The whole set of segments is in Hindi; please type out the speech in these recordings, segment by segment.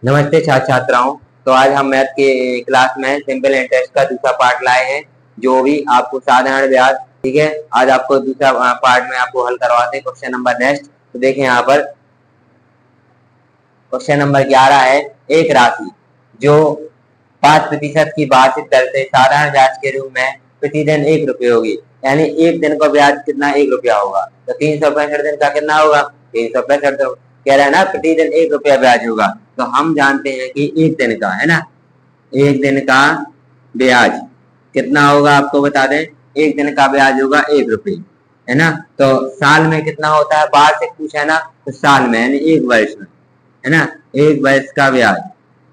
नमस्ते छात्र छात्राओं। तो आज हम मैथ के क्लास में सिंपल इंटरेस्ट का दूसरा पार्ट लाए हैं, जो भी आपको साधारण ब्याज। ठीक है, आज आपको दूसरा पार्ट में आपको हल करवाते हैं क्वेश्चन नंबर नेक्स्ट। तो देखें यहाँ पर क्वेश्चन नंबर 11 है, एक राशि जो 5% की वार्षिक दर से साधारण ब्याज के रूप में प्रतिदिन 1 रुपये होगी, यानी एक दिन का ब्याज कितना 1 रुपया होगा, तो 365 दिन का कितना होगा 365। कह रहा है ना प्रतिदिन 1 रुपया ब्याज होगा, तो हम जानते हैं कि एक दिन का है ना, एक दिन का ब्याज कितना होगा आपको बता दें। एक दिन का ब्याज होगा 1 रुपये, है ना। तो साल में कितना होता है, बाहर से पूछा है ना, तो साल में यानी 1 वर्ष में, है ना, 1 वर्ष का ब्याज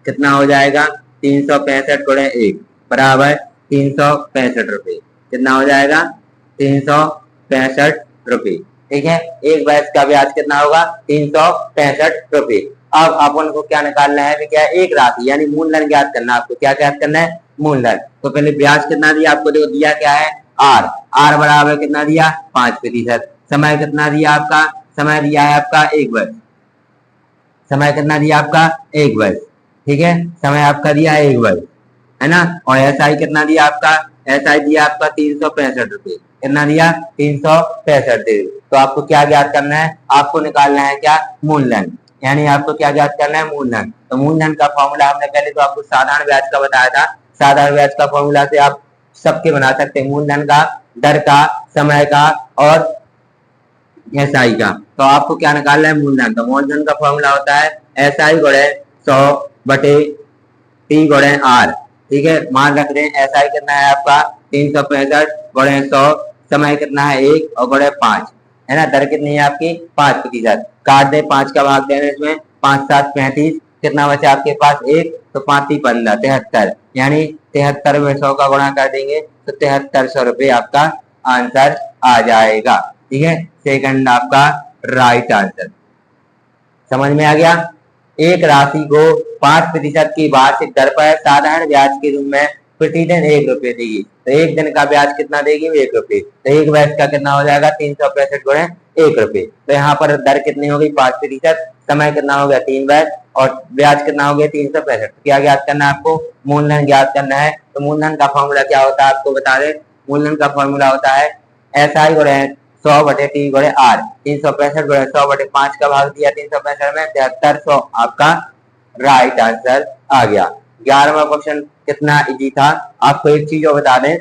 कितना हो जाएगा 365 गुणे 1 बराबर 365 रुपये। कितना हो जाएगा 365 रुपये। ठीक है, 1 वर्ष का ब्याज कितना होगा 365 रुपये। अब अपन को क्या निकालना है, क्या एक राशि यानी मूलधन ज्ञात करना। आपको क्या ज्ञात करना है, मूलधन। तो पहले ब्याज कितना दिया आपको, देखो दिया क्या है आर, आर बराबर कितना दिया 5%। समय कितना दिया आपका, समय दिया है आपका 1 वर्ष। समय कितना दिया आपका 1 वर्ष। ठीक है, समय आपका दिया 1 वर्ष, है ना। और एसआई कितना दिया आपका, एसआई दिया आपका 365 रुपये। कितना दिया 365। तो आपको क्या ज्ञात करना है, आपको निकालना है क्या मूलधन, यानी आपको क्या ज्ञात करना है मूलधन। तो मूलधन का फॉर्मूला हमने पहले तो आपको साधारण ब्याज का बताया था। साधारण ब्याज का फॉर्मूला से आप सबके बना सकते हैं, मूलधन का, दर का, समय का और एसआई का। तो आपको क्या निकालना है मूलधन। तो मूलधन का फॉर्मूला होता है एसआई गुणे 100 बटे टी गुणे आर। ठीक है, मान रख रहे हैं एसआई कितना है आपका 365 गुणे 100, समय कितना है 1 और गुणे 5, है ना। दर कितनी है आपकी 5%। काट दे 5 का भाग देने इसमें, 5 7 35, कितना बचा आपके पास 1, तो 5 3 15 73, यानी 73 में 100 का गुणा कर देंगे तो 7300 रुपये आपका आंसर आ जाएगा। ठीक है, सेकंड आपका राइट आंसर। समझ में आ गया। एक राशि को 5% की वार्षिक दर पर साधारण ब्याज के रूप में प्रतिदिन 1 रुपये देगी, तो एक दिन का ब्याज कितना देगी 1 रुपये। तो एक वर्ष का कितना हो जाएगा 365 गुणे 1 रुपये। तो यहाँ पर दर कितनी होगी 5%, समय कितना हो गया 3 वर्ष और ब्याज कितना हो गया 365। क्या ज्ञात करना है आपको, मूलधन ज्ञात करना है। तो मूलधन का फॉर्मूला क्या होता है आपको बता दें। मूलधन का फॉर्मूला होता है एसआई गुणे 100 बटे टी गुणे आर। 365 गुणे 100 बटे 5 का भाग दिया 365 में, 7300 आपका राइट आंसर आ गया। 11वां क्वेश्चन कितना इजी था। आपको एक चीज और बता दें,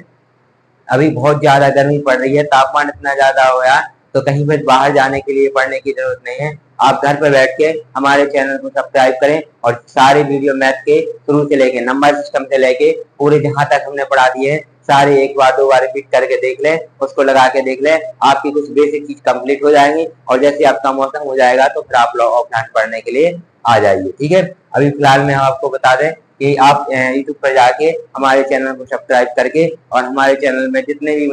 अभी बहुत ज्यादा गर्मी पड़ रही है, तापमान इतना ज्यादा हो गया, तो कहीं पर बाहर जाने के लिए पढ़ने की जरूरत नहीं है। आप घर पर बैठ के हमारे चैनल को सब्सक्राइब करें और सारे वीडियो मैथ के शुरू से लेके नंबर सिस्टम से लेके पूरे जहां तक हमने पढ़ा दिए सारे एक बार 2 बार रिपीट करके देख लें, उसको लगा के देख लें, आपकी कुछ बेसिक चीज कंप्लीट हो जाएंगी। और जैसे आपका मौसम हो जाएगा तो फिर आप लोग ऑफलाइन पढ़ने के लिए आ जाइए। ठीक है, अभी फिलहाल में हम आपको बता दें कि आप यूट्यूब पर जाके हमारे चैनल को सब्सक्राइब करके और हमारे चैनल में जितने भी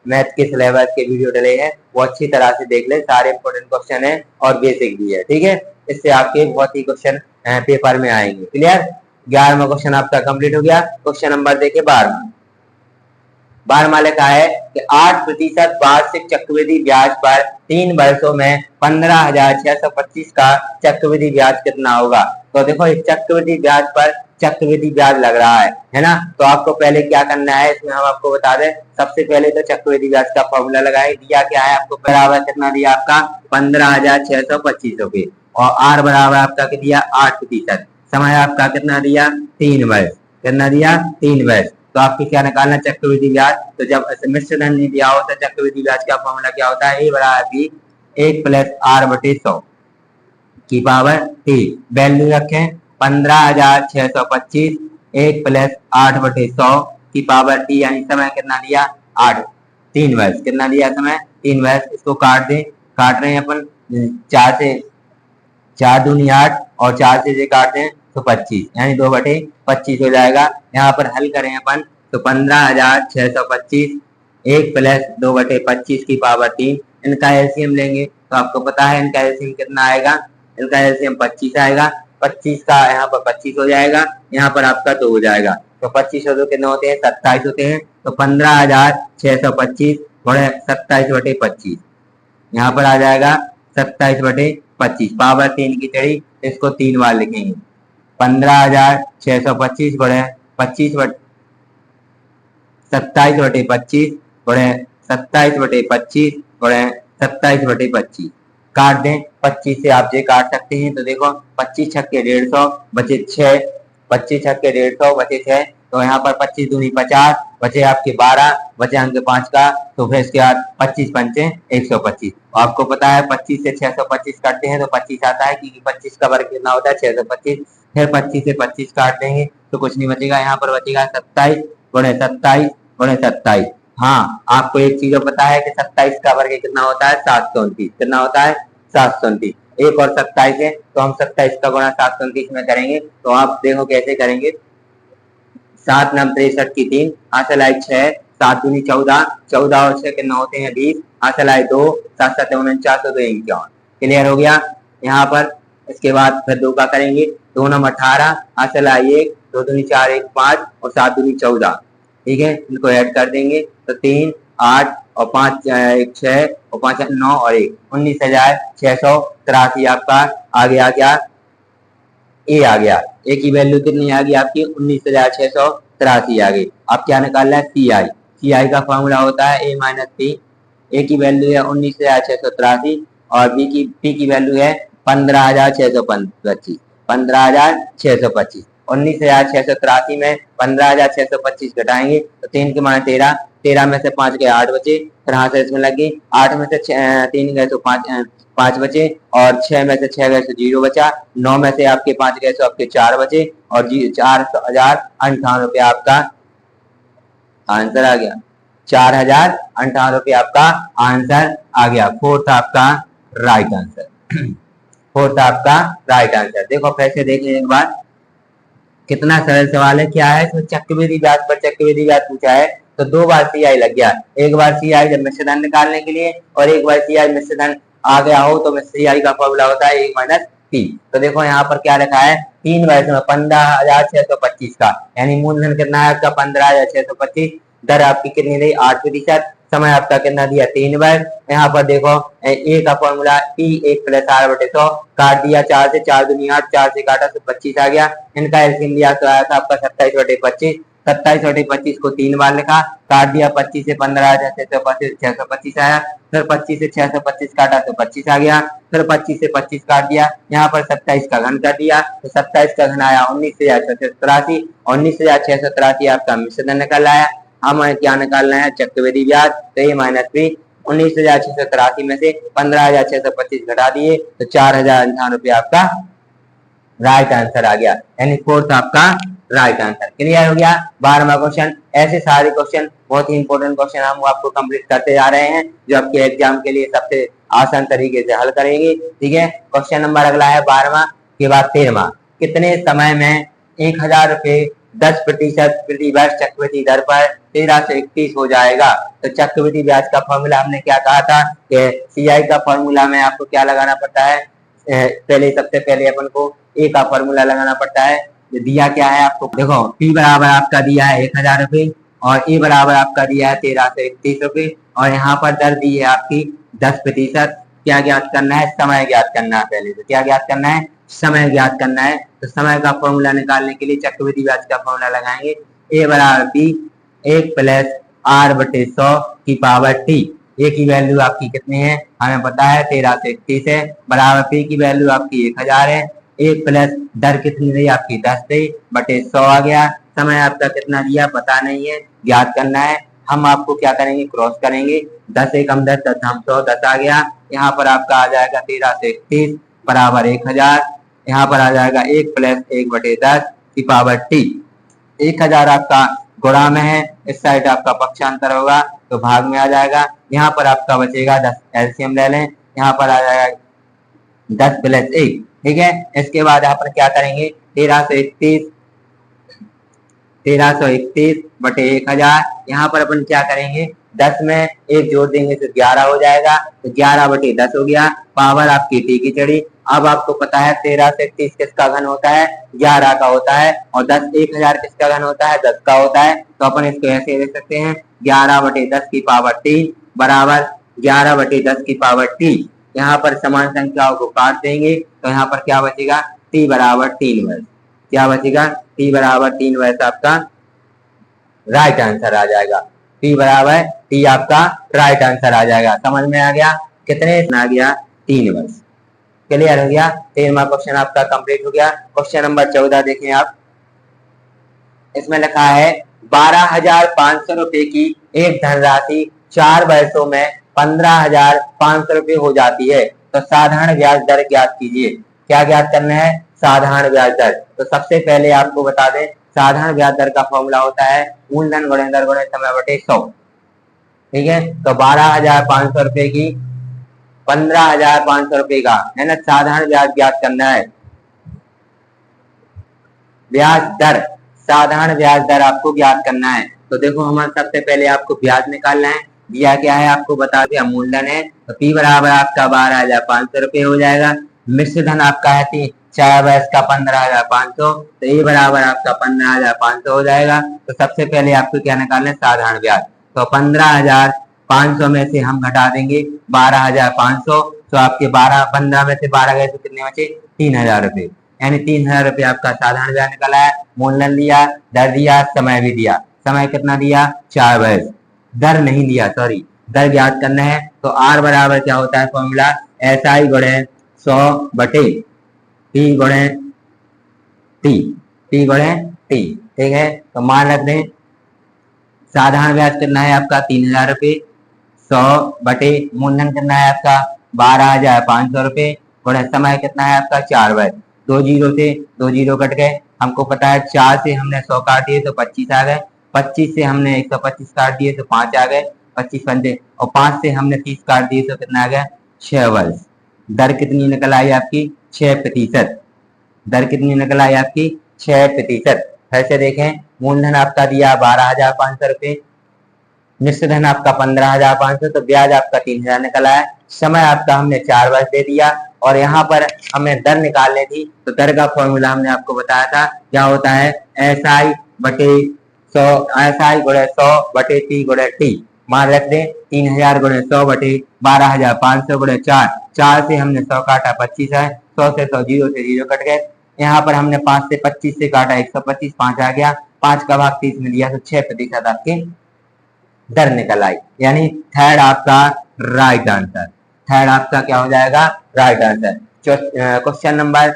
मैथ के सिलेबस के वीडियो डले हैं वो अच्छी तरह से देख ले। सारे इंपॉर्टेंट क्वेश्चन है और बेसिक भी है। ठीक है, इससे आपके बहुत ही क्वेश्चन पेपर में आएंगे। क्लियर, 11वां क्वेश्चन आपका कंप्लीट हो गया। क्वेश्चन नंबर देखिए 12वां लिखा है कि 8% वार्षिक चक्रवृद्धि ब्याज पर 3 वर्षों में 15,625 का चक्रवृद्धि ब्याज कितना होगा। तो देखो इस चक्रवृद्धि ब्याज पर चक्रवृद्धि ब्याज लग रहा है ना। तो आपको पहले क्या करना है, इसमें हम आपको बता दें। सबसे पहले तो चक्रवृद्धि ब्याज का फॉर्मूला लगाए। दिया क्या है आपको, बराबर कितना दिया आपका 15,625 रुपये और आर बराबर आपका क्या दिया 8%। समय आपका कितना दिया 3 वर्ष। कितना दिया 3 वर्ष। तो आपको क्या निकालना चक्रवृद्धि ब्याज। तो जब मिश्र धन नहीं दिया हो तो चक्रवृद्धि ब्याज का फॉर्मूला क्या होता है, ए बराबर बी 1 प्लस आर बटे 100 की पावर टी। वैल्यू रखें 15,625 1 प्लस 8 बटे 100 की पावर टी, यानी समय कितना दिया 8 3 वर्ष। कितना दिया समय 3 वर्ष। इसको काट दें, काट रहे हैं अपन 4 से 4 दूनी 8 और 4 से काटते हैं तो 25, यानी 2 बटे 25 हो जाएगा। यहाँ पर हल करें अपन तो 15,625 1 प्लस 2 बटे 25 की पावर 3, इनका एलसीएम लेंगे तो आपको पता है इनका एलसीएम कितना आएगा। इनका एलसीएम 25 आएगा। 25 का यहाँ पर 25 हो जाएगा, यहाँ पर आपका 2 हो जाएगा। तो 25 और 2 कितने होते हैं 27 होते हैं। तो 15,625 बड़े 27 बटे 25, यहाँ पर आ जाएगा 27 बटे 25, पावर 3 की चढ़ी, इसको 3 बार लिखेंगे। 15,625 गुणे 27 बटे 25 गुणे 27 बटे 25 गुणे 27 बटे 25 काट दें। 25 से आप ये काट सकते हैं, तो देखो 25 छक्के 150 बचे 6, 25 छक्के 150 बचे 6, तो यहाँ पर 25 दूनी 50 बचे आपके 12, बचे अंक 5 का, तो फिर इसके बाद 25 पंचे 125। आपको पता है 25 से 625 काटते हैं तो 25 आता है, क्योंकि 25 का वर्ग कितना होता है 625। फिर 25 से 25 काट देंगे तो कुछ नहीं बचेगा, यहाँ पर बचेगा 27 गुणे 27 गुणे 27। हाँ, आपको एक चीज पता है कि 27 का वर्ग कितना होता है 729। कितना होता है 729। एक और 27 है, तो हम 27 का गुणा 729 में करेंगे, तो आप देखो कैसे करेंगे। 7 9 63 की 3, हासिल आए 6, 7 दूनी 14, 14 और 6 कितना होते हैं 20, हासिल आए 2, 7 7 49, तो 2 51। क्लियर हो गया यहाँ पर। इसके बाद फिर 2 का करेंगे, 2 9 18, हासिल आए 1, 2 दूनी 4 1 5 और 7 दूनी 14। ठीक है, इनको ऐड कर देंगे तो 3 8 और 5 1 6 और 5 9 और 1 19,683 आपका आ गया क्या, ए आ गया। ए की वैल्यू कितनी आ गई आपकी 19,683 आ गई। अब क्या निकालना है सी आई। सी आई का फॉर्मूला होता है ए माइनस पी। ए की वैल्यू है 19,683 और पी की वैल्यू है 15,625। 15,625 19,683 में 15,625 घटाएंगे तो 3 के मान 13, 13 में से 5 गए 8 बचे, फिर यहाँ से इसमें लगी 8 में से 3 गए तो 5 बचे, और 6 में से 6 गए तो 0 बचा, 9 में से आपके 5 गए तो आपके 4 बचे, और 4,058 रुपये आपका आंसर आ गया। 4,058 रुपये आपका आंसर आ गया। फोर्थ आपका राइट आंसर। फोर्थ आपका राइट आंसर। देखो फिर से देख लें एक बार, कितना सरल सवाल है। क्या है इसमें, चक्रवृद्धि ब्याज पर चक्रवृद्धि ब्याज पूछा है, तो 2 बार सीआई लग गया। एक बार सीआई जब मिश्र धन निकालने के लिए, और एक बार सीआई मिश्र धन आ गया हो तो सीआई का फॉर्मूला होता है 1 माइनस टी। तो देखो यहाँ पर क्या लिखा है 3 वर्ष में 15,625 का, यानी मूलधन कितना है आपका 15,625, दर आपकी कितनी रही 8%, समय आपका कितना दिया 3 वर्ष। यहाँ पर देखो ए का फॉर्मूला ई 1 प्लस आर बटे 100, काट दिया 4 से, 4 दूनी 8, 4 से काटा तो 25 आ गया। इनका एलसीएम लिया तो आया था आपका 27 बटे 25। 27 बटे 25 को 3 बार लिखा, काट दिया 25 से 15,625 आया, फिर 25 से 625 काटा तो 25 आ गया, फिर 25 से 25 काट दिया, यहाँ पर 27 का घन कर दिया तो 27 का घन आया 19,683। 19,683 आपका मिश्र धन निकल आया। हमें क्या निकालना है चक्रवृद्धि ब्याज, तो ए माइनस बी। 19,683 में से 15,625 घटा दिए तो 4,058 रुपये आपका राइट आंसर आ गया, यानी फोर्थ आपका राइट आंसर। क्लियर हो गया। 12वां क्वेश्चन। ऐसे सारे क्वेश्चन, बहुत ही इंपॉर्टेंट क्वेश्चन हम आपको कंप्लीट करते जा रहे हैं, जो आपके एग्जाम के लिए सबसे आसान तरीके से हल करेंगे। ठीक है, क्वेश्चन नंबर अगला है 12वां के बाद 13वां। कितने समय में 1,000 रुपये 10% प्रति वर्ष चक्रवृद्धि दर पर 13 से 31 हो जाएगा। तो चक्रवृद्धि ब्याज का फॉर्मूला हमने क्या कहा था कि सीआई का फॉर्मूला में आपको क्या लगाना पड़ता है, पहले सबसे पहले अपन को ए का फॉर्मूला लगाना पड़ता है। दिया क्या है आपको, देखो पी बराबर आपका दिया है 1,000 रुपये और ए बराबर आपका दिया है 13 से 31 रुपये, और यहाँ पर दर दी है आपकी 10%। क्या ज्ञात करना है, समय ज्ञात करना है। पहले तो क्या ज्ञात करना है, समय ज्ञात करना है। तो समय का फॉर्मूला निकालने के लिए चक्रवृद्धि ब्याज का फॉर्मूला लगाएंगे। ए बराबर पी 1 प्लस आर बटे 100 की पावर टी। ए की वैल्यू आपकी कितनी है हमें पता है 13 से 31 है, बराबर पी की वैल्यू आपकी 1,000 है। 1 प्लस दर कितनी रही आपकी 10 रही बटे 100 आ गया। समय आपका कितना दिया पता नहीं है, ज्ञात करना है। हम आपको क्या करेंगे, क्रॉस करेंगे। 10 एकम 10, 10 हम 100, 10 आ गया। यहाँ पर आपका आ जाएगा 13 से 31 बराबर 1,000। यहाँ पर आ जाएगा 1 प्लस 1 बटे 10 की पावर टी। 1,000 आपका गुणा में है, इस साइड आपका पक्षांतर होगा तो भाग में आ जाएगा। यहाँ पर आपका बचेगा 10, एलसीएम ले लें, यहाँ पर आ जाएगा 10 प्लस 1। ठीक है, इसके बाद यहाँ पर क्या करेंगे 1331 बटे 1,000। यहाँ पर अपन क्या करेंगे 10 में 1 जोड़ देंगे तो 11 हो जाएगा, तो 11 बटे 10 हो गया। पावर आपकी टी की चढ़ी। अब आपको पता है 13 से 31 किसका घन होता है 11 का होता है, और 10 1,000 किसका घन होता है 10 का होता है। तो अपन इसको ऐसे लिख सकते हैं 11 बटे 10 की पावर टी बराबर 11 बटे 10 की पावर टी। यहाँ पर समान संख्याओं को काट देंगे तो यहाँ पर क्या बचेगा, t बराबर 3 वर्ष। क्या बचेगा, t बराबर 3 वर्ष आपका राइट आंसर आ जाएगा। t बराबर t आपका राइट आंसर आ जाएगा। समझ में आ गया, कितने आ गया, 3 वर्ष। क्लियर हो गया। 13वां क्वेश्चन आपका कंप्लीट हो गया। क्वेश्चन नंबर 14 देखें आप, इसमें लिखा है 12,500 रुपए की एक धनराशि 4 वर्षों में 15,500 रुपए हो जाती है, तो साधारण ब्याज दर ज्ञात कीजिए। क्या ज्ञात करना है, साधारण ब्याज दर। तो सबसे पहले आपको बता दें, साधारण ब्याज दर का फॉर्मूला होता है मूलधन गुणे दर गुणे समय बटे 100। ठीक है, तो 12,500 रुपए की 15,500 रुपए का है ना साधारण ब्याज ज्ञात करना है। ब्याज दर, साधारण ब्याज दर आपको ज्ञात करना है। तो देखो हमारे सबसे पहले आपको ब्याज निकालना है। दिया क्या है आपको बता दिया, मूलधन है, तो P बराबर आपका 12,500 रुपए हो जाएगा। मिश्र धन आपका है 4 वर्ष का 15,500, तो A बराबर आपका 15,500 हो जाएगा। तो सबसे पहले आपको क्या निकालना है, साधारण ब्याज। तो 15,500 में से हम घटा देंगे 12,500, तो आपके 15 में से 12 गए तो कितने बचे, 3,000 रुपए, यानी 3,000 रुपए आपका साधारण ब्याज निकला है। मूलधन दिया, दर दिया, समय भी दिया। समय कितना दिया, 4 वर्ष। दर नहीं दिया, सॉरी, दर ज्ञात करना है। तो R बराबर क्या होता है फॉर्मूला, SI गुणे 100 बटे T गुणे T, T गुणे T। ठीक है, तो मान रख दें साधारण ब्याज कितना है आपका 3,000 रुपए, 100 बटे मूलधन कितना है आपका 12,500 रुपए, गुणे समय कितना है आपका 4 वर्ष। 2 जीरो से 2 जीरो कट गए, हमको पता है 4 से हमने 100 काट दिए तो 25 आ गए, 25 से हमने 125 काट दिए तो 5 आ गए, 25 पंजे, और 5 से हमने 30 काट दिए तो कितना आ गया, 6 वर्ष। दर कितनी निकल आई आपकी, 6%। दर कितनी निकल आई आपकी, 6%। ऐसे देखें, मूलधन आपका दिया 12,500 रुपए, निश्चित धन आपका 15,500, तो ब्याज आपका 3,000 निकला है। समय आपका हमने 4 वर्ष दे दिया, और यहाँ पर हमें दर निकालनी थी, तो दर का फॉर्मूला हमने आपको बताया था, क्या होता है, SI बटे 100, SI गुणे 100 बटे T गुणे T। मान रख दें 3,000 गुणे 100 बटे 12,500 गुणे 4, 4 से हमने 100 काटा 25 है, 100 से 100 जीरो से जीरो कट गए। यहाँ पर हमने 5 से 25 से काटा 125, 5 आ गया, 5 का भाग 30 में दिया, तो 6% आपके दर निकल आई, यानी थर्ड आपका राइट आंसर। थर्ड आपका क्या हो जाएगा, राइट आंसर। क्वेश्चन नंबर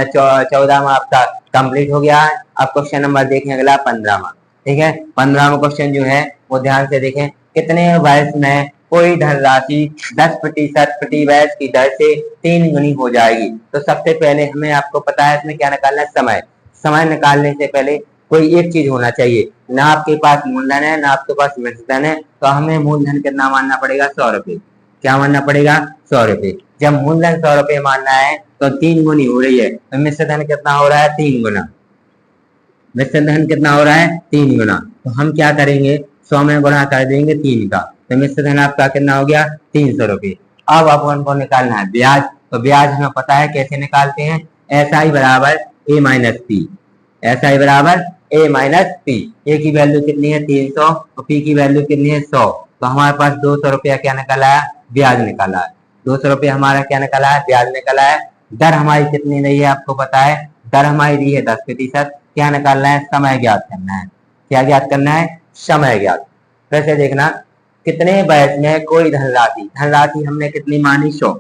14 में आपका कंप्लीट हो गया है। अब क्वेश्चन नंबर देखें अगला 15वां। ठीक है, 15वां क्वेश्चन जो है वो ध्यान से देखें, कितने वर्ष में कोई धनराशि 10% प्रति वर्ष की दर से 3 गुनी हो जाएगी। तो सबसे पहले हमें आपको पता है इसमें क्या निकालना है, समय। समय निकालने से पहले कोई एक चीज होना चाहिए, ना आपके पास मूलधन है ना आपके पास मिश्रधन है, तो हमें मूलधन कितना मानना पड़ेगा, 100 रुपए। क्या मानना पड़ेगा, 100 रुपए। जब मूलधन 100 रुपए मानना है तो 3 गुनी हो रही है, तो मिश्रधन कितना हो रहा है, 3 गुना। मिश्रधन कितना हो रहा है, 3 गुना। तो हम क्या करेंगे, 100 में गुणा कर देंगे 3 का, तो मिश्रधन आपका कितना हो गया, 300 रुपए। अब अपन को निकालना है ब्याज। तो ब्याज हमें पता है कैसे निकालते हैं, SI बराबर A माइनस P। SI बराबर A माइनस P। A की वैल्यू कितनी है, 300, और P की वैल्यू कितनी है, 100। तो हमारे पास 200 रुपया क्या निकला है, ब्याज निकाला है। 200 रुपया हमारा क्या निकला है, ब्याज निकला है। दर हमारी कितनी रही है आपको पता है, दर हमारी रही है 10%। क्या निकालना है, समय ज्ञात करना है। क्या ज्ञात करना है, समय ज्ञात। वैसे देखना, कितने वर्ष में कोई धनराशि, धनराशि हमने कितनी मानी, 100।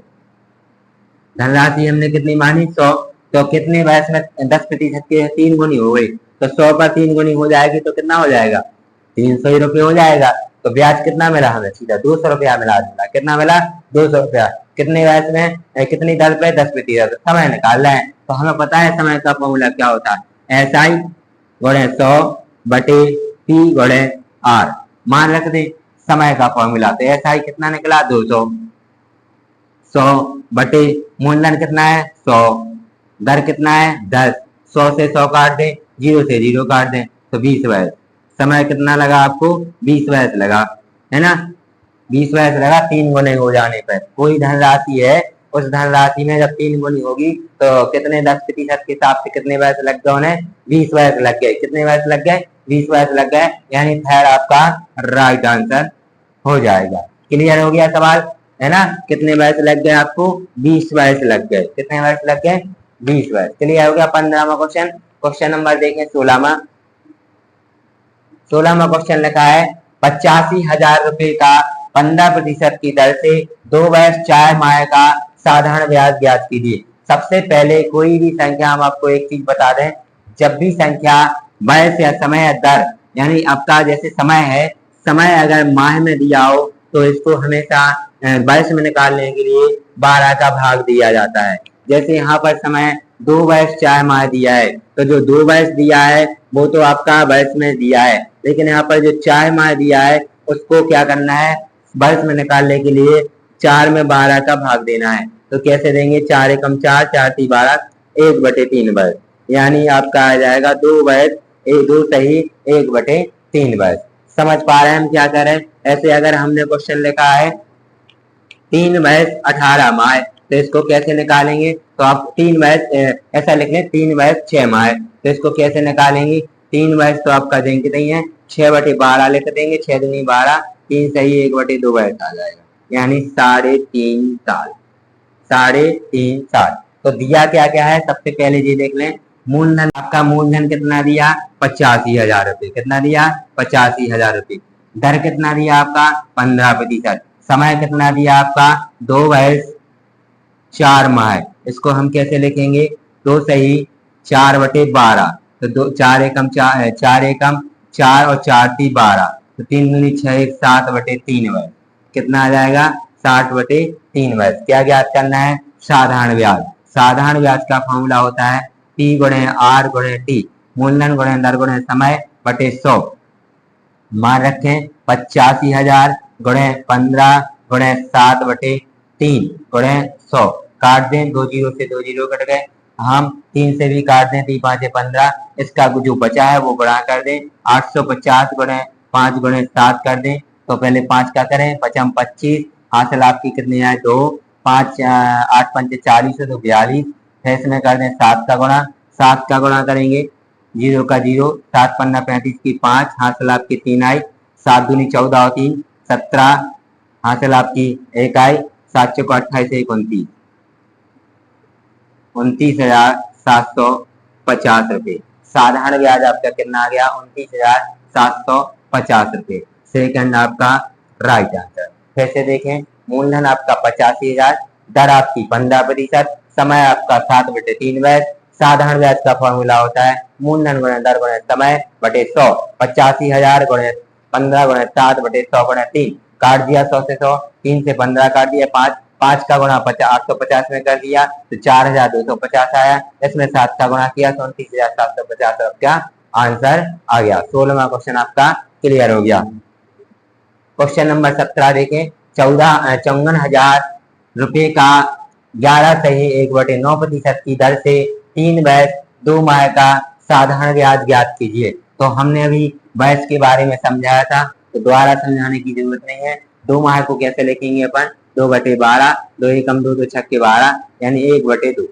धनराशि हमने कितनी मानी, 100, तो कितने वर्ष में 10% के 3 गुनी हो गई, तो 100 पर 3 गुनी हो जाएगी तो कितना हो जाएगा, 300 रुपये हो जाएगा। तो ब्याज कितना मिला हमें, सीधा 200 रुपया मिला। कितना मिला, 200 रुपया। कितने वर्ष में, कितनी दर पे, 10%। समय निकालना है, तो हमें पता है समय का फॉर्मूला क्या होता है, SI गुणे 100 बटे P गुणे R। मान रख दे समय का फॉर्मूला, तो SI कितना निकला, 200, 100 बटे मूलधन कितना है, 100, दर कितना है, 10, 100 से 100 काट दें, 0 से 0 काट दें, तो 20 वर्ष। समय कितना लगा आपको, 20 वर्ष लगा, है ना, 20 वर्ष लगा 3 गुने हो जाने पर। कोई धनराशि है, उस धनराशि में जब 3 गुनी होगी तो कितने 10% के हिसाब से कितने वर्ष लग गए उन्हें, 20 वर्ष लग गए। कितने वर्ष लग गए, 20 वर्ष लग गए, यानी थर्ड आपका राइट आंसर हो जाएगा। क्लियर हो गया सवाल। है ना। कितने वर्ष लग गए आपको? 20 वर्ष लग गए। कितने वर्ष लग गए? 20 वर्ष। क्लियर हो गया 15वां क्वेश्चन। क्वेश्चन नंबर देखें 16वां। 16वां क्वेश्चन लिखा है 85,000 रुपए का 15% की दर से 2 वर्ष 4 माह का साधारण ब्याज ज्ञात कीजिए। सबसे पहले कोई भी संख्या, हम आपको एक चीज बता दें, जब भी संख्या वर्ष या समय या दर, यानी आपका जैसे समय है, समय अगर माह में दिया हो तो इसको हमेशा वर्ष में निकालने के लिए 12 का भाग दिया जाता है। जैसे यहाँ पर समय 2 वर्ष 4 माह दिया है, तो जो 2 वर्ष दिया है वो तो आपका वर्ष में दिया है, लेकिन यहाँ पर जो 4 माह दिया है उसको क्या करना है? वर्ष में निकालने के लिए 4 में 12 का भाग देना है। तो कैसे देंगे? 4 एकम 4, 4 ती 12, 1/3 वर्ष, यानी आपका आ जाएगा 2 वर्ष, 2 सही 1/3 वर्ष। समझ पा रहे हैं हम क्या कर रहे हैं? ऐसे अगर हमने क्वेश्चन लिखा है 3 वर्ष 18 माह, तो इसको कैसे निकालेंगे? तो आप 3 वर्ष ऐसा लिख लें 3 वर्ष 6 माह, तो इसको कैसे निकालेंगे? 3 वर्ष तो आपका देंगे नहीं है, 6/12 लिख देंगे, 6 दूनी 12, 3 सही 1/2 वर्ष आ जाएगा, यानी 3.5 साल। 3.5 साल। तो दिया क्या क्या है? सबसे पहले ये देख लें, मूलधन आपका, मूलधन कितना दिया? 85,000 रुपए। कितना दिया? 85,000 रुपए। दर कितना दिया आपका? 15%। समय कितना दिया आपका? 2 वर्ष 4 माह। इसको हम कैसे लिखेंगे? 2 सही 4/12, तो 4 एकम 4, 4 एकम 4 और 4 ती 12, तो 3 दूनी 6, 7/3 वर्ष। कितना आ जाएगा? 60/3 वर्ष। क्या ज्ञात करना है? साधारण ब्याज। साधारण ब्याज का फॉर्मूला होता है T गुणे R गुणे T, मूलधन गुणे दर गुणे समय बटे 100। मान रखें 85,000 गुणे 15 गुणे 7/3 गुणे 100। काट दें, 2 जीरो से 2 जीरो कट गए, हम 3 से भी काट दें, 3 5 15, इसका जो बचा है वो गुणा कर दें, 850 गुणे 5 गुणे 7 कर दें। तो पहले 5 का करें, 5 25, हासिल आपकी कितनी है? 2, 5 8 5 40, तो 42। फिर इसमें कर दें 7 का गुणा, 7 का गुणा करेंगे, 0 का 0, 7 पन्ना 35 की 5, हासिल आपकी 3 आई, 7 दूनी 14 और 3 17, हासिल आपकी 1 आई, 7 चौको 28, 1 29, 29,750 रुपए। साधारण ब्याज आपका कितना आ गया? 29,750 रुपए। सेकंड आपका राइट आंसर। फिर से देखें, मूलधन आपका 85,000, दर आपकी 15%, समय आपका 7/3 वर्ष। साधारण ब्याज का फॉर्मूला होता है मूलधन गुणे दर गुणे समय बटे 100। 85,000 गुणे 15 गुणे 7/100 गुणे 3, काट दिया 100 से 100, 3 से 15 काट दिया 5, 5 का गुणा 850 में कर दिया तो 4,250 आया, इसमें 7 का गुणा किया तो 29,750 आपका आंसर आ गया। 16वां क्वेश्चन आपका क्लियर हो गया। क्वेश्चन नंबर 17 देखें, 54,000 रुपए का 11 सही 1/9% की दर से 3 वर्ष 2 माह का साधारण ब्याज ज्ञात कीजिए। तो हमने अभी वर्ष के बारे में समझाया था, तो दोबारा समझाने की जरूरत नहीं है। 2 माह को कैसे लिखेंगे अपन? 2/12, 2 एकम 2, 2 छक्के 12, यानी 1/2,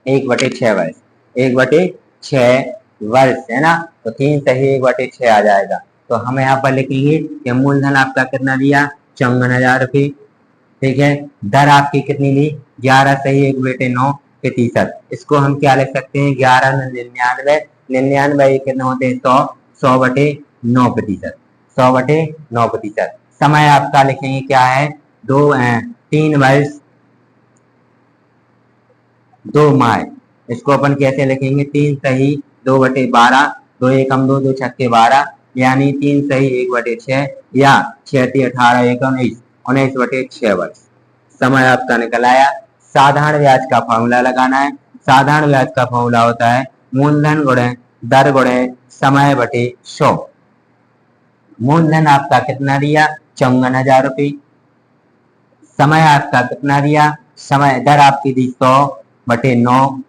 1/6 वर्ष, 1/6 वर्ष है ना। तो 3 सही 1/6 आ जाएगा। तो हम यहाँ पर लिखेंगे कि मूलधन आपका कितना दिया? 54,000 रुपये। ठीक है, दर आपकी कितनी दी? 11 सही 1/9%। इसको हम क्या लिख सकते हैं? 11 99, 99 कितने होते हैं? 100, 100/9%, 100/9%। समय आपका लिखेंगे क्या है? 3 वर्ष 2 माह। इसको अपन कैसे लिखेंगे? 3 सही 2/12, 2 एकम 2, 2 छक्के 12, यानी 3 सही 1/6, या 6 × 18 = 19, 19/6 वर्ष। समय आपका निकल आया। साधारण ब्याज का फॉर्मूला लगाना है। साधारण ब्याज का फॉर्मूला होता है मूलधन गुणे दर गुणे समय बटे 100। मूलधन आपका कितना दिया? 54,000 रुपये। समय आपका कितना दिया? समय दर आपकी दी 100/9,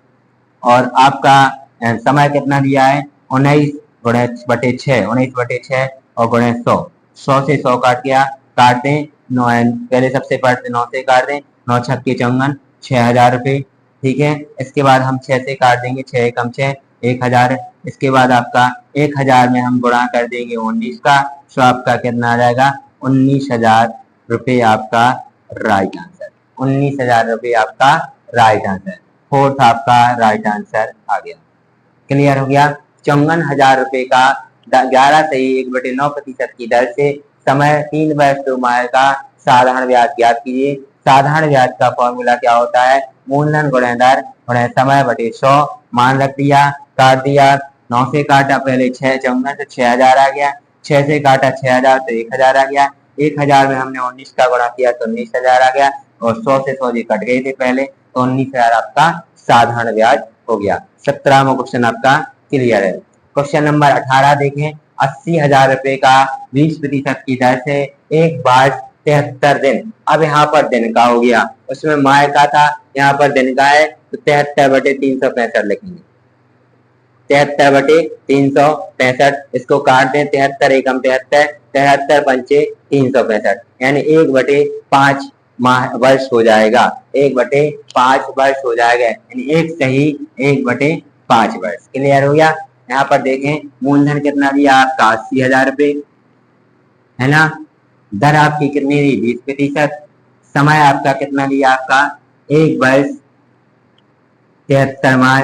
और आपका समय कितना दिया है? 19/6, 19/6 और गुणे 100। 100 से 100 काट गया, काट दें 9, पहले सबसे पहले 9 से काट दें, 9 छक्के 54, 6,000 रुपये। ठीक है, इसके बाद हम 6 से काट देंगे, 6 एकम 6, 1,000। इसके बाद आपका 1,000 में हम गुणा कर देंगे 19 का, तो आपका कितना आ जाएगा? 19,000 रुपये आपका राइट आंसर। 19,000 रुपये आपका राइट आंसर। फोर्थ आपका राइट आंसर आ गया। क्लियर हो गया। 54,000 रुपये का 11.1/9% की दर से समय 3 वर्ष 2 माह का साधारण ब्याज ज्ञात कीजिए। साधारण ब्याज का फॉर्मूला क्या होता है? मूलधन गुणे दर गुणे समय बटे 100। मान रख दिया, काट दिया, 9 से काटा पहले 6, 54 से 6,000 आ गया, 6 से काटा 6,000 तो 1,000 आ गया, 1,000 में हमने 19 का गुणा किया तो 19,000 आ गया, और 100 से 100 जी कट गए थे पहले, तो 19,000 आपका साधारण ब्याज हो गया। 17वां क्वेश्चन आपका क्लियर है। क्वेश्चन नंबर 18 देखें। 80,000 रुपए का 20% की दर से एक बार 73 दिन। अब यहाँ पर दिन का हो गया, उसमें माह का था, यहाँ पर दिन का है, तो 73/365 लिखेंगे। 73/365, इसको काट दें, 73 एकम 73, 73 पंचे 365, यानी 1/5 माह वर्ष हो जाएगा। 1/5 वर्ष हो जाएगा, यानी एक सही 1/5 वर्ष। क्लियर हो गया। यहाँ पर देखें मूलधन कितना दिया आपका 80,000 रुपये, है ना। दर आपकी कितनी दी? 20%। समय आपका कितना दिया आपका? 1 वर्ष 73 माह,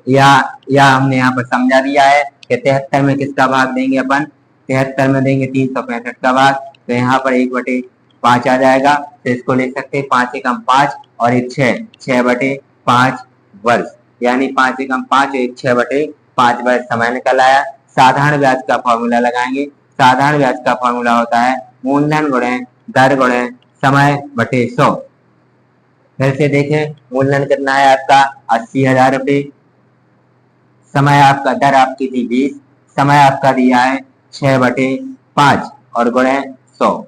या हमने यहाँ पर समझा दिया है कि 73 में किसका भाग देंगे अपन? 73 में देंगे 365 का भाग, तो यहाँ पर 1/5 आ जाएगा। तो इसको ले सकते हैं 5 एकम 5 और 1 6, 6/5 वर्ष, यानी 5 एकम 5 और 1 6/5 वर्ष समय निकल आया। साधारण ब्याज का फॉर्मूला लगाएंगे। साधारण ब्याज का फॉर्मूला होता है मूलधन गुणे दर गुणे समय बटे 100। फिर से देखें, मूलधन कितना है आपका? 80,000 रुपये। समय आपका, दर आपकी थी 20, समय आपका दिया है 6/5 और गुणे 100।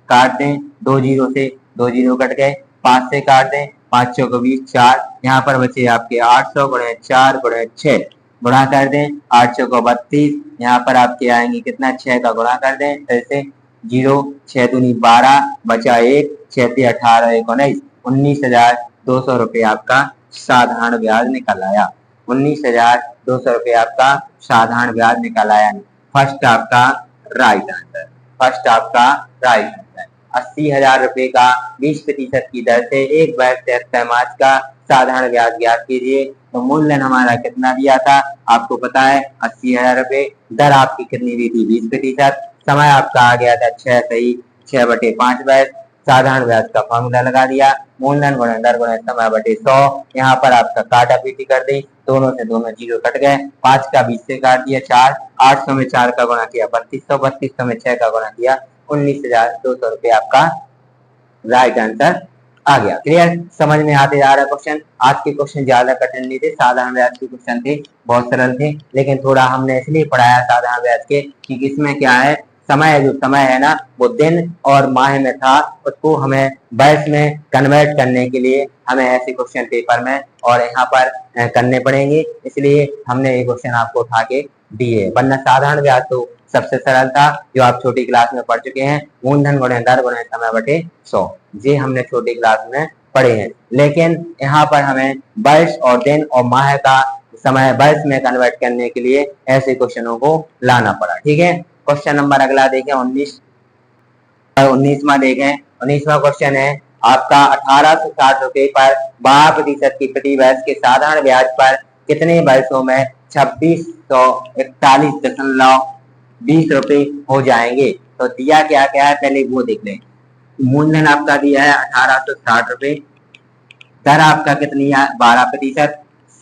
काट दें, 2 जीरो से 2 जीरो कट गए, 5 से काट दें, 5 चौको 20, 4, यहाँ पर बचे आपके 800 गुणे 4 गुणे 6, गुणा कर दें, 8 चौको 32, यहाँ पर आपके आएंगे कितना? 6 का गुणा कर दें, फिर से 0, 6 दूनी 12, बचा 1, 6 से 18, 19, 19,200 रुपये आपका साधारण ब्याज निकल आया। 19,200 रुपये आपका साधारण ब्याज निकल आया। फर्स्ट आपका राइट आंसर। फर्स्ट आपका राइट आंसर। 80,000 रुपये का 20% की दर से एक वर्ष 73 माह का साधारण ब्याज ज्ञात कीजिए। तो मूलधन हमारा कितना दिया था आपको पता है? 80,000 रुपये। दर आपकी कितनी दी थी? 20%। समय आपका आ गया था 6 सही 6/5 वर्ष। साधारण ब्याज का फॉर्मूला लगा दिया, मूलधन गुणे दर गुणे समय बटे 100। यहाँ पर आपका काटा पीटी कर दी, दोनों से दोनों जीरो कट गए, 5 का 20 से काट दिया 4, 800 में 4 का गुणा किया 3200, 3200 में 6 का गुणा किया 19,200 रुपये आपका राइट आंसर आ गया। क्लियर? समझ में आते जा रहा क्वेश्चन। आज के क्वेश्चन ज्यादा कठिन नहीं थे, साधारण ब्याज के क्वेश्चन थे, बहुत सरल थे, लेकिन थोड़ा हमने इसलिए पढ़ाया साधारण ब्याज के कि इसमें क्या है, समय जो समय है ना वो दिन और माह में था, उसको हमें वर्ष में कन्वर्ट करने के लिए हमें ऐसे क्वेश्चन पेपर में और यहाँ पर करने पड़ेंगे, इसलिए हमने ये क्वेश्चन आपको उठा के दिए। वरना साधारण ब्याज तो सबसे सरल था, जो आप छोटी क्लास में पढ़ चुके हैं, मूलधन गुणे दर गुणे समय बटे 100, ये हमने छोटी क्लास में पढ़े हैं। लेकिन यहाँ पर हमें वर्ष और दिन और माह का समय वर्ष में कन्वर्ट करने के लिए ऐसे क्वेश्चनों को लाना पड़ा। ठीक है, क्वेश्चन नंबर अगला देखें 19वां देखें। 19वां क्वेश्चन है आपका 1860 रुपए पर 12% की प्रति वर्ष के साधारण ब्याज पर कितने वर्षों में 2641.20 रुपए हो जाएंगे। तो दिया क्या क्या है पहले वो देख लें। मूलधन आपका दिया है 1860 रुपए, दर आपका कितनी है 12%,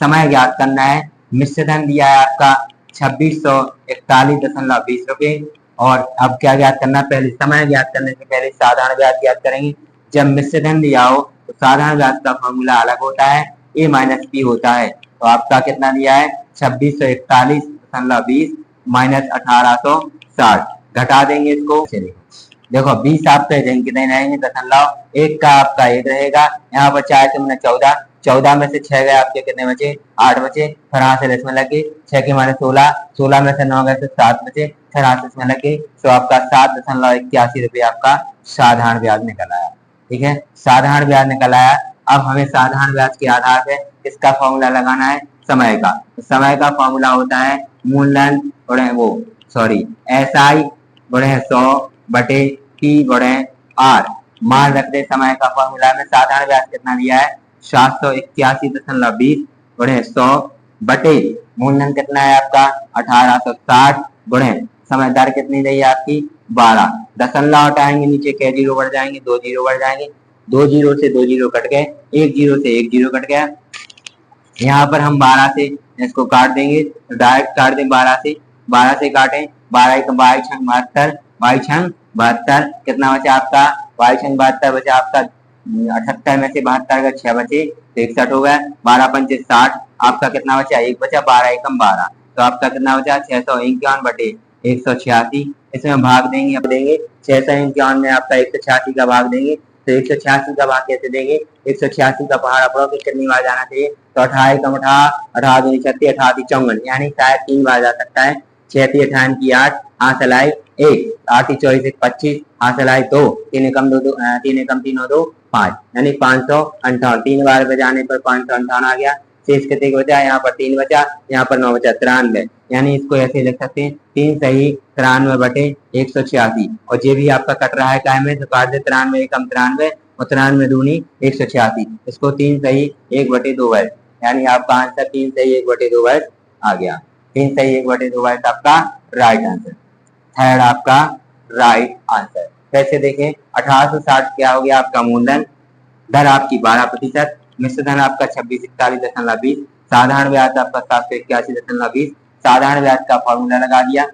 समय ज्ञात करना है, मिश्र धन दिया है आपका 2641.20 रुपए। और अब क्या ज्ञात करना, पहले समय ज्ञात करने से पहले साधारण ब्याज ज्ञात करेंगे। जब मिश्र धन दिया हो तो साधारण ब्याज का फॉर्मूला अलग होता है, a माइनस पी होता है। तो आपका कितना दिया है 2641.20 माइनस 1860, घटा देंगे इसको। देखो 20 आपके कितने रहेंगे दशमलव, एक का आपका 1 रहेगा, यहाँ पर 4 से 14, 14 में से 6 गए आपके कितने बचे 8 बचे, फिर यहाँ से इसमें लगे 6 के माने 16, 16 में से 9 गए तो 7 बचे, फिर यहाँ से इसमें लगे, तो आपका 7.81 रुपये आपका साधारण ब्याज निकल आया। ठीक है, साधारण ब्याज निकल आया। अब हमें साधारण ब्याज के आधार पे इसका फॉर्मूला लगाना है समय का। तो समय का फॉर्मूला होता है मूलधन गुणे SI गुणे 100 बटे T गुणे R। मान रख दे समय का फॉर्मूला में साधारण ब्याज कितना दिया है 781.20 गुणे 100 बटे मूलधन कितना है आपका 1860 गुणे समय दर कितनी रही है आपकी 12। दशमलव हटाएंगे नीचे क्या जीरो बढ़ जाएंगे 2 जीरो बढ़ जाएंगे 2 जीरो से 2 जीरो कट गए 1 जीरो से 1 जीरो कट गया। यहाँ पर हम 12 से इसको काट देंगे तो डायरेक्ट काट दें 12 से काटें 12 का 22 कितना बचा आपका 22 बचा आपका 78 में से 72 का 6 बचे तो 61 हो गया 12 पंचे 60 आपका कितना बचा 1 बचा 12 एकम 12 तो आपका कितना बचा 651 बटे 186 इसमें भाग देंगे 651 में आपका 186 का भाग देंगे तो 186 का भाग कैसे देंगे 186 का पहाड़ा पड़ो कि कितनी बार जाना चाहिए तो 28 कम 18 दूनी 36 18 54 यानी शायद 3 बार जा सकता है 6 58 की 8 हाथ लाई 1 8 24 25 हाथ लाई 2 3 एकम 2 3 एकम 3 2 5 यानी 558 3 बार बजाने पर 558 आ गया शेष कितने बचा यहाँ पर 3 बचा यहाँ पर 9 बचा 93 यानी इसको ऐसे लिख सकते हैं 3 सही 93 बटे 186 और ये भी आपका कट रहा है काय में तो काट दे 93 एकम 93 और 93 दूनी 186 इसको 3 सही 1 बटे 2 वर्ष यानी आपका आंसर 3 सही 1 बटे 2 वर्ष आ गया 3 सही 1 बटे 2 वर्ष आपका राइट आंसर थर्ड आपका राइट आंसर। कैसे देखें 1860 क्या हो गया आपका मूलधन दर आपकी 12% मिश्र धन आपका 2641.20 साधारण ब्याज आपका 781.20 साधारण ब्याज का फॉर्मूला लगा दिया।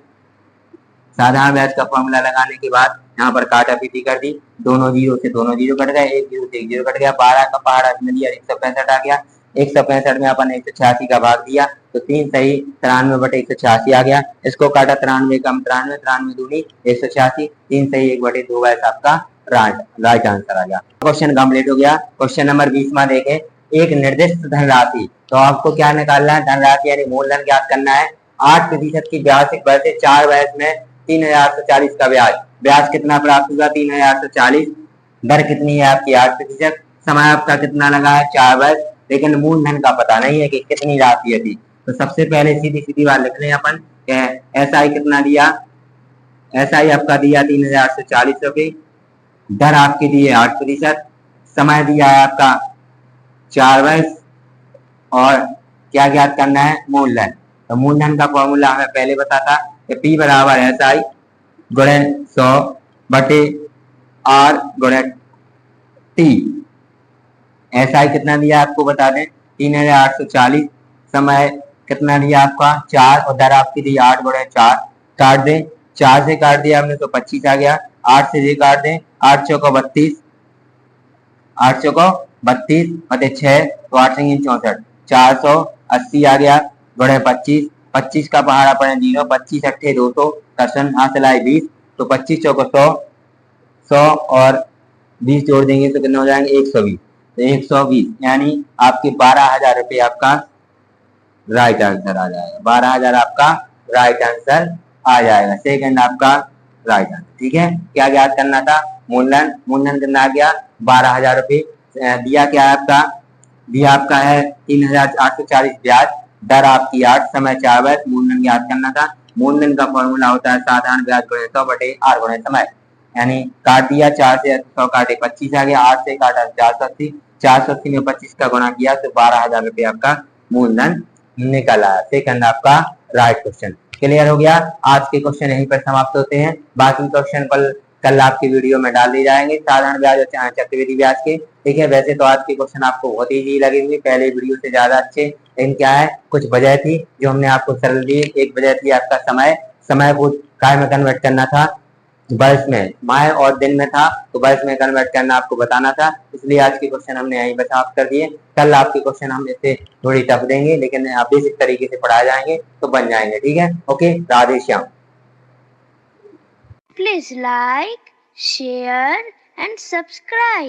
साधारण ब्याज का फॉर्मूला लगाने के बाद यहाँ पर काटा पीटी कर दी दोनों जीरो से दोनों जीरो कट गए 1 जीरो से 1 जीरो कट गया 12 का पहाड़ा में दिया 165 आ गया 165 में अपन 186 का भाग दिया तो 3 सही 93 बटे 186 आ गया इसको काटा 93 कम 93 दूनी 186 3 सही 1 बटे 2 वैसा आपका राइट आंसर आ गया। क्वेश्चन कंप्लीट हो गया। क्वेश्चन नंबर 20 में देखें एक निर्दिष्ट धनराशि तो आपको क्या निकालना है धनराशि यानी मूलधन ज्ञात करना है 8% की ब्याज दर से 4 वर्ष में 3140 का ब्याज कितना प्राप्त होगा 3140 दर कितनी है आपकी 8% समय आपका कितना लगा है 4 वर्ष लेकिन मूलधन का पता नहीं है कि कितनी राशि थी तो सबसे पहले सीधी सीधी बात लिख लें अपन एसआई कितना दिया एसआई आपका दिया 3140 रुपये दर आपकी दी है 8% समय दिया है आपका 4 वर्ष और क्या ज्ञात करना है मूलधन तो मूलधन का फॉर्मूला हमें पहले बता था कि P बराबर एसआई गुणे 100 बटे R गुणे T एसआई कितना दिया आपको बता दें 3840 समय कितना दिया आपका 4 और दर आपकी दी 8 गुणे 4 काट दें 4 से काट दिया हमने तो 25 आ गया 8 से ये काट दें 8 चौको 32 8 चौको 32 बटे 6 तो 8 64 480 आ गया गुणे 25 25 का पहाड़ा पड़े 0 25 अट्ठे 200 कर्षण हाथ लाई 20 तो 25 चौको 100 और 20 जोड़ देंगे तो कितना हो जाएंगे 120 तो 120 यानी आपके 12,000 रुपये आपका राइट आंसर आ जाएगा 12,000 आपका राइट आंसर आ जाएगा सेकंड आपका राइट आंसर। ठीक है क्या ज्ञात करना था मूलधन कितना आ गया 12,000 रुपये दिया क्या है आपका दिया आपका है 3,840 ब्याज दर आपकी 8 समय 4 वर्ष मूलधन ज्ञात करना था मूलधन का फॉर्मूला होता है साधारण ब्याज गुणे 100 बटे R गुणे समय यानी काट दिया 4 से 100 काटे 25 आ गया 8 से काटा 480 में 25 का गुणा किया तो 12,000 रुपये आपका मूलधन निकला सेकंड आपका राइट क्वेश्चन क्लियर हो गया। आज के क्वेश्चन यहीं पर समाप्त होते हैं बाकी क्वेश्चन कल आपकी वीडियो में डाल दिए जाएंगे साधारण ब्याज और चक्रवृद्धि ब्याज के। ठीक है वैसे तो आज के क्वेश्चन आपको बहुत ईजी लगेंगे पहले वीडियो से ज्यादा अच्छे लेकिन क्या है कुछ वजह थी जो हमने आपको सरल दी एक वजह थी आपका समय को काय में कन्वर्ट करना था वर्ष में माह और दिन में था तो वर्ष में कन्वर्ट करना आपको बताना था इसलिए आज के क्वेश्चन हमने यहीं पर समाप्त कर दिए। कल आपके क्वेश्चन हम इसे थोड़ी टफ देंगे लेकिन बेसिक तरीके से पढ़ाए जाएंगे तो बन जाएंगे। ठीक है okay Radhe Shyam. Please like, share and subscribe.